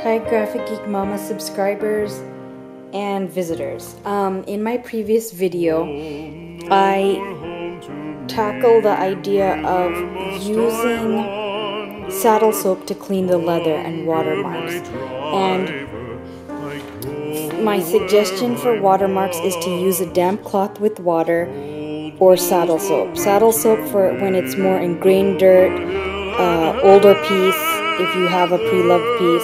Hi Graphic Geek Mama subscribers and visitors. In my previous video, I tackled the idea of using saddle soap to clean the leather and watermarks. And my suggestion for watermarks is to use a damp cloth with water or saddle soap. Saddle soap for when it's more ingrained dirt, older piece if you have a pre-loved piece,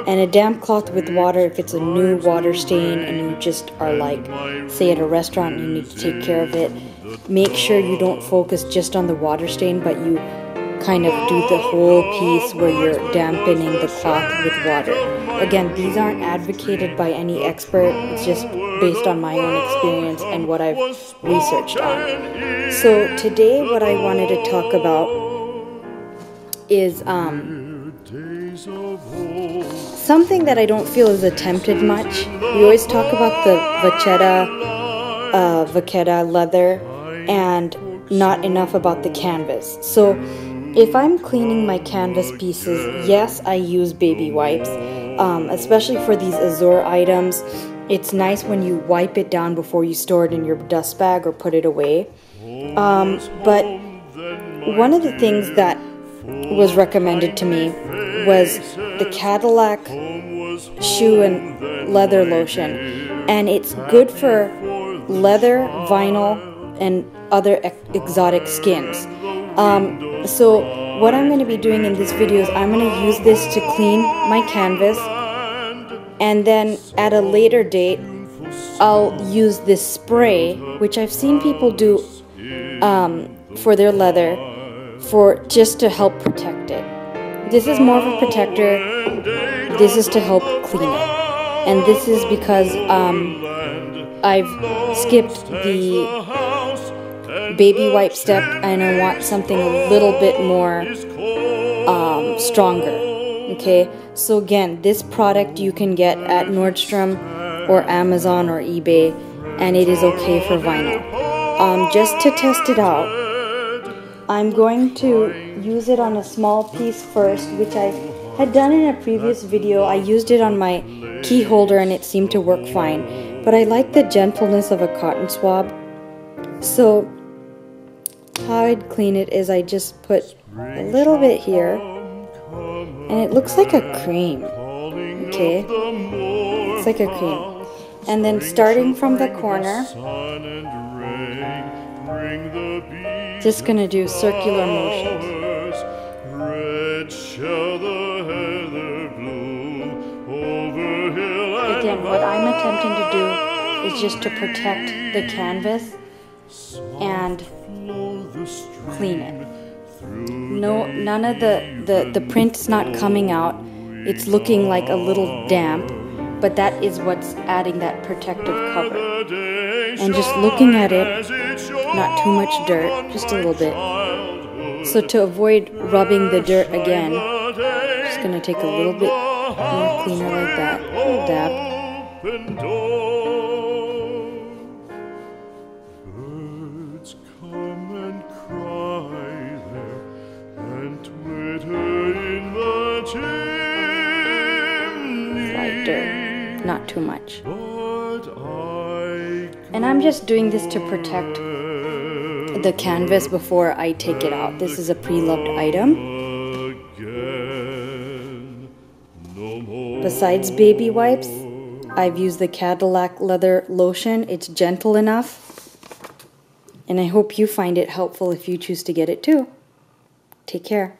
and a damp cloth with water if it's a new water stain and you just are like, say at a restaurant and you need to take care of it. Make sure you don't focus just on the water stain, but you kind of do the whole piece where you're dampening the cloth with water. Again, these aren't advocated by any expert, it's just based on my own experience and what I've researched on. So today what I wanted to talk about is something that I don't feel is attempted much. We always talk about the Vachetta leather and not enough about the canvas. So if I'm cleaning my canvas pieces, yes, I use baby wipes, especially for these Azure items. It's nice when you wipe it down before you store it in your dust bag or put it away. But one of the things that was recommended to me was the Cadillac shoe and leather lotion, and it's good for leather, vinyl, and other exotic skins. So what I'm going to be doing in this video is I'm going to use this to clean my canvas, and then at a later date I'll use this spray, which I've seen people do for their leather, for just to help protect it. This is more of a protector, this is to help clean it. And this is because I've skipped the baby wipe step and I want something a little bit more stronger. Okay, so again, this product you can get at Nordstrom or Amazon or eBay, and it is okay for vinyl. Just to test it out, I'm going to use it on a small piece first, which I had done in a previous video. I used it on my key holder and it seemed to work fine, but I like the gentleness of a cotton swab. So how I'd clean it is I just put a little bit here, and it looks like a cream. Okay, it's like a cream. And then starting from the corner, just gonna do circular motions. Again, what I'm attempting to do is just to protect the canvas and clean it. No, none of the print's not coming out. It's looking like a little damp, but that is what's adding that protective cover. And just looking at it, not too much dirt, just a little bit. So to avoid rubbing the dirt again, I'm just going to take a little bit more cleaner like that, a little dab. Birds come and cry there and twitter in the chimney. Slight dirt, not too much. And I'm just doing this to protect the canvas before I take it out. This is a pre-loved item. Besides baby wipes, I've used the Cadillac leather lotion. It's gentle enough, and I hope you find it helpful if you choose to get it too. Take care.